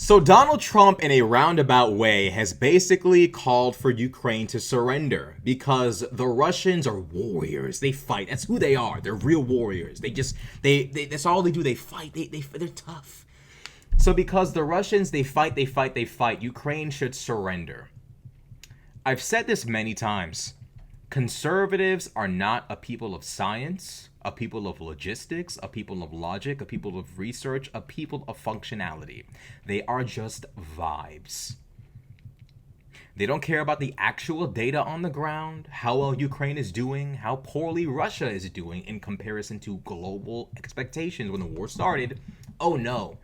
So Donald Trump, in a roundabout way, has basically called for Ukraine to surrender because the Russians are warriors. They fight. That's who they are. They're real warriors. They that's all they do. They fight. They're tough. So because the Russians, they fight, Ukraine should surrender. I've said this many times. Conservatives are not a people of science, a people of logistics, a people of logic, a people of research, a people of functionality. They are just vibes. They don't care about the actual data on the ground, how well Ukraine is doing, how poorly Russia is doing in comparison to global expectations when the war started. Oh no,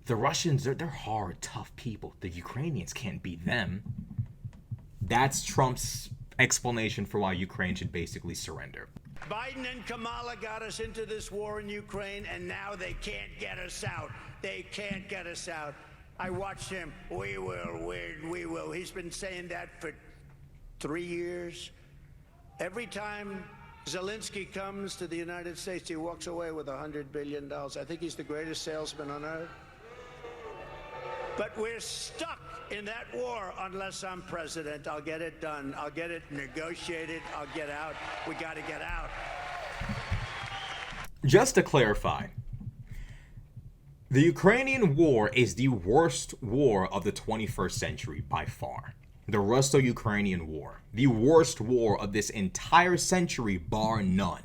the Russians, they're hard, tough people. The Ukrainians can't beat them. That's Trump's explanation for why Ukraine should basically surrender. Biden and Kamala got us into this war in Ukraine, and now they can't get us out. They can't get us out. I watched him. We will win. We will. He's been saying that for 3 years. Every time Zelensky comes to the United States, he walks away with $100 billion. I think he's the greatest salesman on earth. But we're stuck in that war unless I'm president. I'll get it done. I'll get it negotiated. I'll get out. We got to get out. Just to clarify, the Ukrainian war is the worst war of the 21st century by far. The Russo-Ukrainian war. The worst war of this entire century, bar none.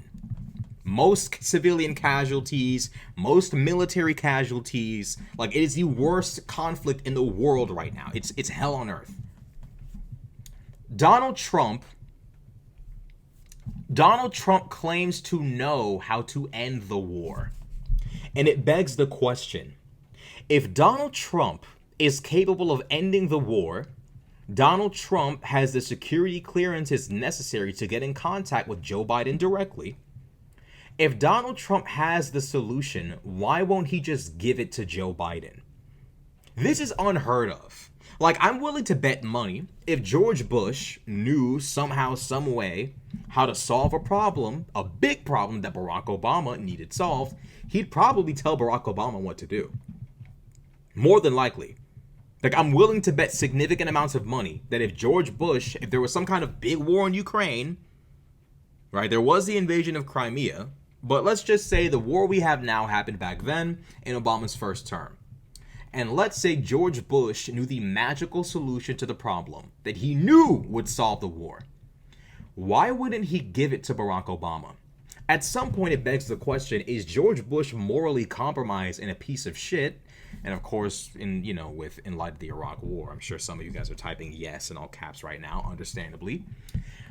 Most civilian casualties, most military casualties. Like, it is the worst conflict in the world right now. It's hell on earth. Donald Trump claims to know how to end the war. And it begs the question, if Donald Trump is capable of ending the war, Donald Trump has the security clearances necessary to get in contact with Joe Biden directly. If Donald Trump has the solution, why won't he just give it to Joe Biden? This is unheard of. Like, I'm willing to bet money if George Bush knew somehow, some way, how to solve a problem, a big problem that Barack Obama needed solved, he'd probably tell Barack Obama what to do. More than likely. Like, I'm willing to bet significant amounts of money that if George Bush, if there was some kind of big war in Ukraine, right, there was the invasion of Crimea, but let's just say the war we have now happened back then in Obama's first term. And let's say George Bush knew the magical solution to the problem that he knew would solve the war. Why wouldn't he give it to Barack Obama? At some point, it begs the question, is George Bush morally compromised and a piece of shit? And of course, in light of the Iraq war, I'm sure some of you guys are typing yes in all caps right now, understandably.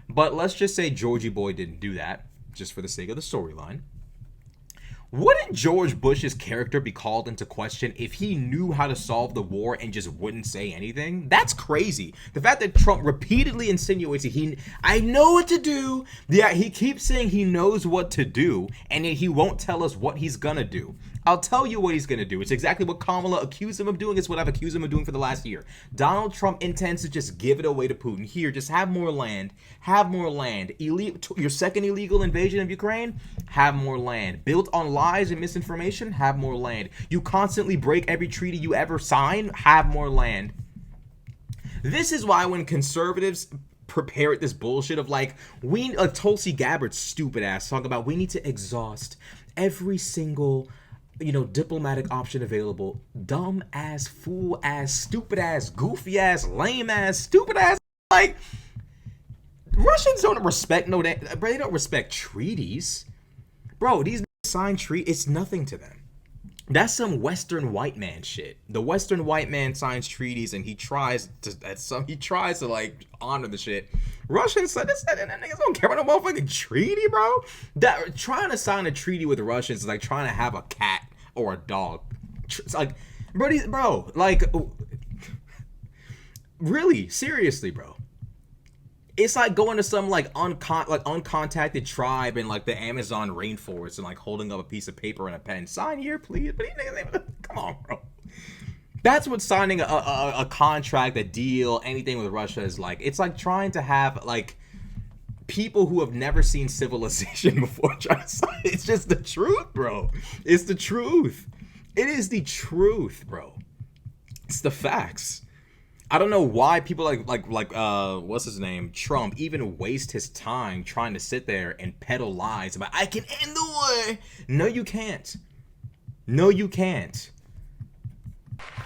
But let's just say Georgie Boy didn't do that, just for the sake of the storyline. Wouldn't George Bush's character be called into question if he knew how to solve the war and just wouldn't say anything? That's crazy. The fact that Trump repeatedly insinuates that I know what to do. Yeah, he keeps saying he knows what to do, and yet he won't tell us what he's gonna do. I'll tell you what he's going to do. It's exactly what Kamala accused him of doing. It's what I've accused him of doing for the last year. Donald Trump intends to just give it away to Putin. Here, just have more land. Have more land. Your second illegal invasion of Ukraine? Have more land. Built on lies and misinformation? Have more land. You constantly break every treaty you ever sign? Have more land. This is why when conservatives prepare this bullshit of Tulsi Gabbard's stupid ass talk about we need to exhaust every single diplomatic option available. Dumb ass, fool ass, stupid ass, goofy ass, lame ass, stupid ass. Like, Russians don't respect they don't respect treaties. Bro, these signed treaties, it's nothing to them. That's some Western white man shit. The Western white man signs treaties and he tries to honor the shit. Russians niggas don't care about no motherfucking treaty, bro. That trying to sign a treaty with the Russians is like trying to have a cat or a dog. It's like, really, seriously, bro. It's like going to some uncontacted tribe in the Amazon rainforest and holding up a piece of paper and a pen. Sign here, please. But come on, bro. That's what signing a contract, a deal, anything with Russia is like. It's like trying to have people who have never seen civilization before trying to sign. It's just the truth, bro. It's the truth. It is the truth, bro. It's the facts. I don't know why people like what's his name, Trump, even waste his time trying to sit there and peddle lies about I can end the war. No, you can't. No, you can't.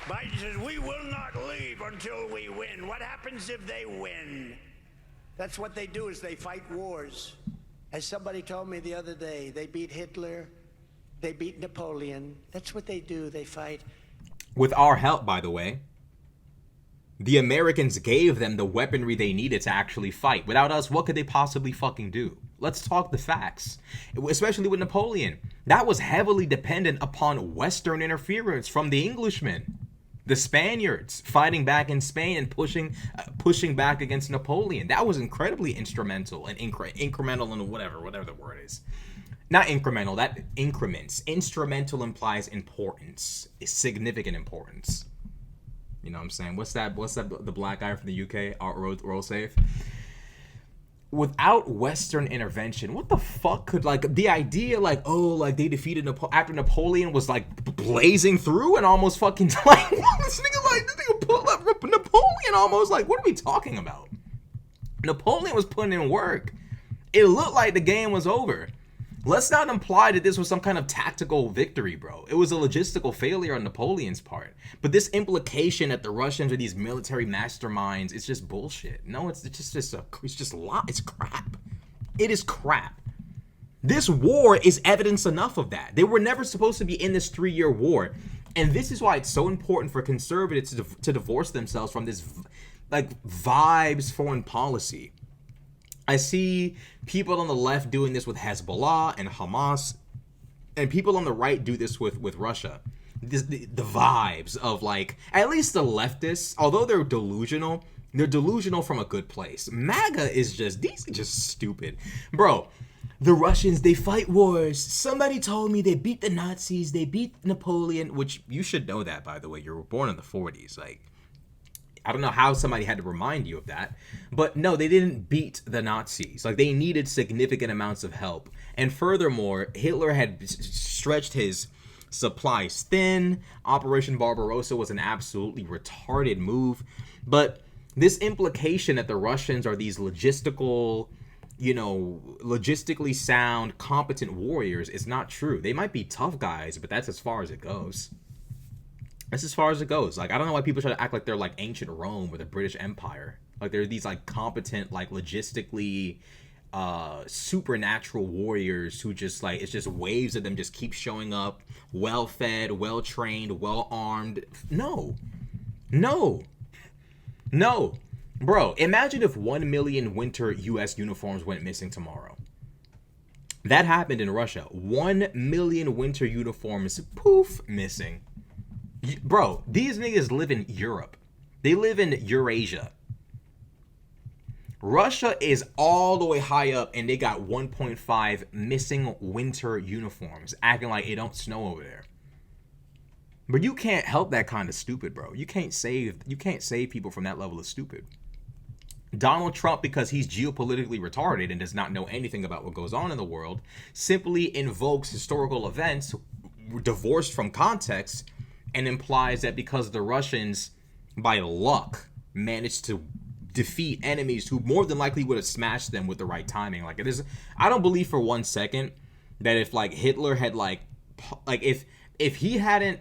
Biden says we will not leave until we win. What happens if they win? That's what they do, is they fight wars. As somebody told me the other day, they beat Hitler, they beat Napoleon. That's what they do, they fight. With our help, by the way. The Americans gave them the weaponry they needed to actually fight. Without us, what could they possibly fucking do? Let's talk the facts. Especially with Napoleon. That was heavily dependent upon Western interference from the Englishmen. The Spaniards fighting back in Spain and pushing back against Napoleon. That was incredibly instrumental and incremental and whatever the word is. Not incremental, that increments. Instrumental implies importance, significant importance. You know what I'm saying? What's that? The black guy from the UK, Roll Safe? Without Western intervention, what the fuck could, like, the idea, like, oh, like, they defeated after Napoleon was, like, blazing through and almost fucking, like, this nigga pulled up Napoleon almost, like, what are we talking about? Napoleon was putting in work. It looked like the game was over. Let's not imply that this was some kind of tactical victory, bro. It was a logistical failure on Napoleon's part. But this implication that the Russians are these military masterminds, it's just bullshit. No, it's crap. It is crap. This war is evidence enough of that. They were never supposed to be in this 3-year war. And this is why it's so important for conservatives to divorce themselves from this, like, vibes foreign policy. I see people on the left doing this with Hezbollah and Hamas, and people on the right do this with Russia. The vibes of, like, at least the leftists, although they're delusional from a good place. MAGA is just, these are just stupid. Bro, the Russians, they fight wars. Somebody told me they beat the Nazis, they beat Napoleon, which you should know that, by the way. You were born in the 40s, like. I don't know how somebody had to remind you of that. But no, they didn't beat the Nazis. Like, they needed significant amounts of help. And furthermore, Hitler had stretched his supplies thin. Operation Barbarossa was an absolutely retarded move. But this implication that the Russians are these logistically sound, competent warriors is not true. They might be tough guys, but that's as far as it goes. That's as far as it goes. Like, I don't know why people try to act like they're like ancient Rome or the British Empire. Like, they're these like competent, like logistically supernatural warriors who just, like, it's just waves of them just keep showing up, well fed, well trained, well armed. No. Bro, imagine if 1 million winter US uniforms went missing tomorrow. That happened in Russia. 1 million winter uniforms, poof, missing. Bro, these niggas live in Europe. They live in Eurasia. Russia is all the way high up, and they got 1.5 missing winter uniforms, acting like it don't snow over there. But you can't help that kind of stupid, bro. You can't save people from that level of stupid. Donald Trump, because he's geopolitically retarded and does not know anything about what goes on in the world, simply invokes historical events divorced from context and implies that because the Russians, by luck, managed to defeat enemies who more than likely would have smashed them with the right timing. Like, it is, I don't believe for 1 second that if, like, Hitler had, like if he hadn't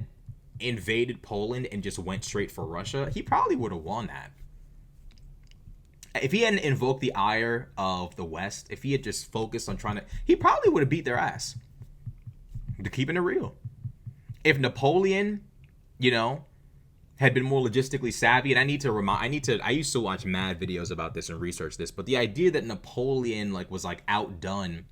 invaded Poland and just went straight for Russia, he probably would have won that. If he hadn't invoked the ire of the West, if he had just focused on he probably would have beat their ass. To keeping it real. If Napoleon, had been more logistically savvy, and I used to watch mad videos about this and research this, but the idea that Napoleon, like, was, like, outdone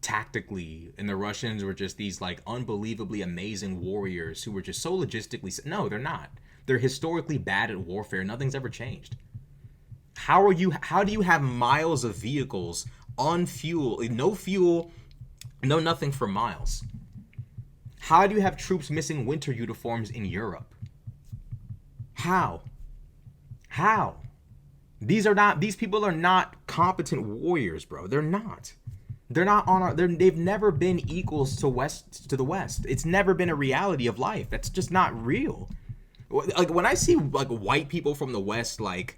tactically, and the Russians were just these, like, unbelievably amazing warriors who were just so logistically, no, they're not. They're historically bad at warfare. Nothing's ever changed. How do you have miles of vehicles on fuel, no nothing for miles? How do you have troops missing winter uniforms in Europe? How? These people are not competent warriors, bro. They're not. They've never been equals to the West. It's never been a reality of life. That's just not real. Like when I see like white people from the West like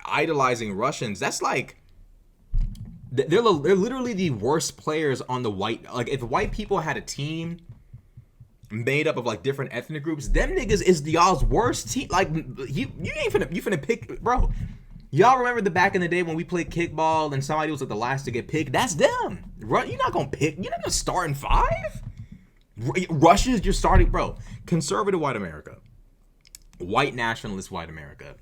idolizing Russians, that's like they're literally the worst players on the white. Like if white people had a team made up of like different ethnic groups, them niggas is y'all's worst team. Like you ain't finna pick, bro. Y'all remember the back in the day when we played kickball and somebody was like the last to get picked? That's them. You're not gonna pick. You're not gonna start in 5. Russia's you're starting, bro. Conservative white America, white nationalist white America.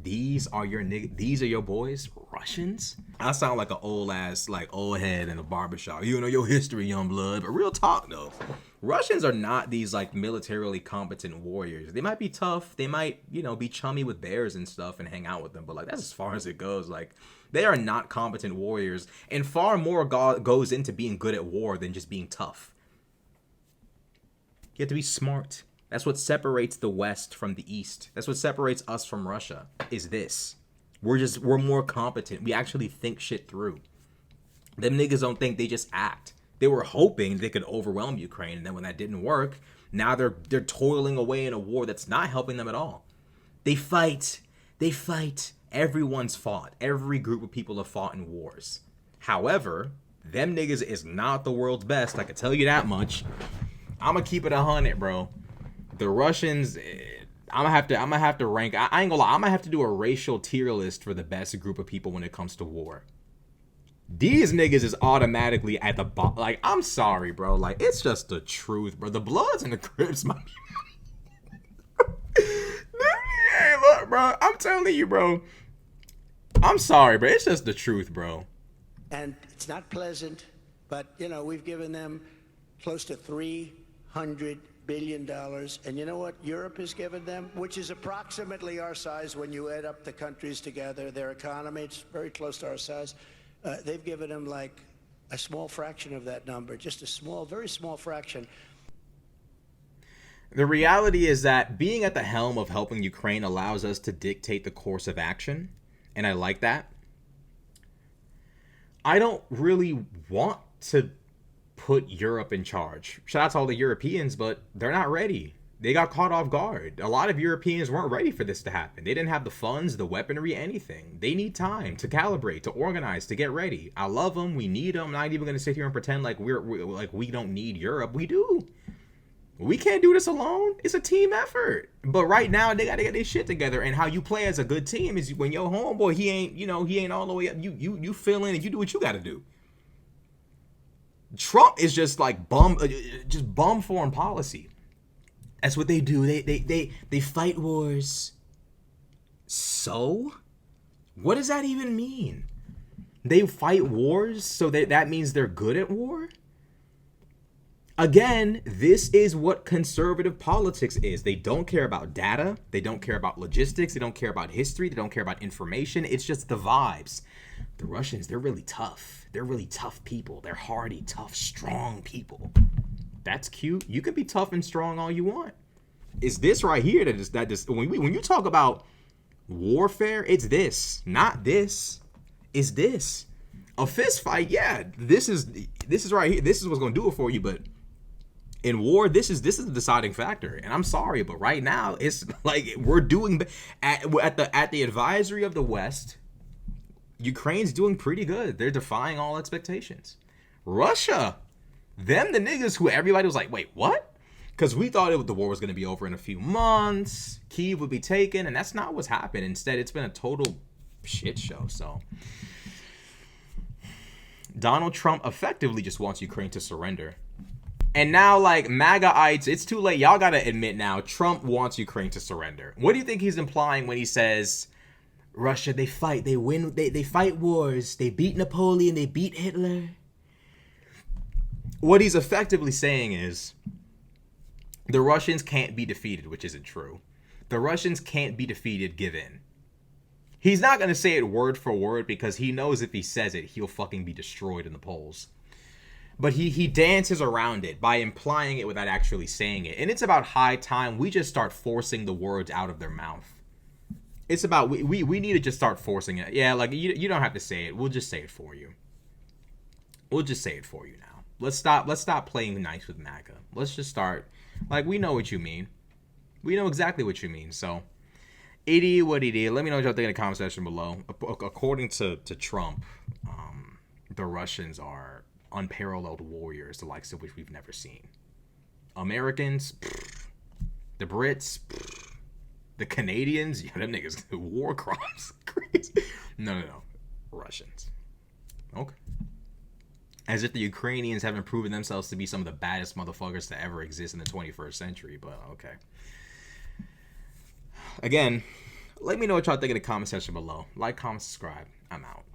These are your niggas. These are your boys. Russians. I sound like an old ass, like old head in a barbershop. You know your history, young blood. But real talk though, Russians are not these like militarily competent warriors. They might be tough. They might, be chummy with bears and stuff and hang out with them. But like that's as far as it goes. Like they are not competent warriors, and far more goes into being good at war than just being tough. You have to be smart. That's what separates the West from the East. That's what separates us from Russia, is this. We're more competent. We actually think shit through. Them niggas don't think, they just act. They were hoping they could overwhelm Ukraine, and then when that didn't work, now they're toiling away in a war that's not helping them at all. They fight. Everyone's fought. Every group of people have fought in wars. However, them niggas is not the world's best. I can tell you that much. I'm gonna keep it 100, bro. The Russians, I'm gonna have to rank. I ain't gonna lie. I'm gonna have to do a racial tier list for the best group of people when it comes to war. These niggas is automatically at the bottom. Like, I'm sorry, bro. Like, it's just the truth, bro. The Bloods and the Crips, my. Hey, look, bro. I'm telling you, bro. I'm sorry, bro. It's just the truth, bro. And it's not pleasant, but we've given them close to $300 billion. And you know what Europe has given them, which is approximately our size when you add up the countries together, their economy, it's very close to our size. They've given them like a small fraction of that number, just a small, very small fraction. The reality is that being at the helm of helping Ukraine allows us to dictate the course of action, and I like that. I don't really want to put Europe in charge. Shout out to all the Europeans, but they're not ready. They got caught off guard. A lot of Europeans weren't ready for this to happen. They didn't have the funds, the weaponry, anything. They need time to calibrate, to organize, to get ready. I love them. We need them. I'm not even going to sit here and pretend like we don't need Europe. We do. We can't do this alone. It's a team effort. But right now, they got to get their shit together. And how you play as a good team is when your homeboy, he ain't all the way up. You fill in and you do what you got to do. Trump is just like bum foreign policy. That's what they do. They fight wars. So, what does that even mean? They fight wars, so that means they're good at war? Again, this is what conservative politics is. They don't care about data. They don't care about logistics. They don't care about history. They don't care about information. It's just the vibes. The Russians, they're really tough. They're really tough people. They're hardy, tough, strong people. That's cute. You can be tough and strong all you want. It's this right here that is when you talk about warfare, it's this, not this. It's this. A fist fight, yeah. This is right here. This is what's gonna do it for you, but in war, this is the deciding factor. And I'm sorry, but right now it's like we're doing at the advisory of the West. Ukraine's doing pretty good. They're defying all expectations. Russia, them the niggas who everybody was like, wait, what? Because we thought the war was going to be over in a few months. Kyiv would be taken, and that's not what's happened. Instead, it's been a total shit show. So Donald Trump effectively just wants Ukraine to surrender. And now, like, MAGAites, it's too late. Y'all got to admit now, Trump wants Ukraine to surrender. What do you think he's implying when he says, Russia, they fight, they win, they fight wars, they beat Napoleon, they beat Hitler? What he's effectively saying is, the Russians can't be defeated, which isn't true. The Russians can't be defeated, give in. He's not going to say it word for word because he knows if he says it, he'll fucking be destroyed in the polls. But he dances around it by implying it without actually saying it. And it's about high time we just start forcing the words out of their mouth. It's about, we need to just start forcing it. Yeah, like, you don't have to say it. We'll just say it for you. We'll just say it for you now. Let's stop playing nice with MAGA. Let's just start, like, we know what you mean. We know exactly what you mean. So, idiot, what idiot. Let me know what y'all think in the comment section below. According to Trump, the Russians are unparalleled warriors, the likes of which we've never seen. Americans, the Brits, the Canadians, yeah, them niggas war crimes. Crazy. No. Russians. Okay. As if the Ukrainians haven't proven themselves to be some of the baddest motherfuckers to ever exist in the 21st century, but okay. Again, let me know what y'all think in the comment section below. Like, comment, subscribe. I'm out.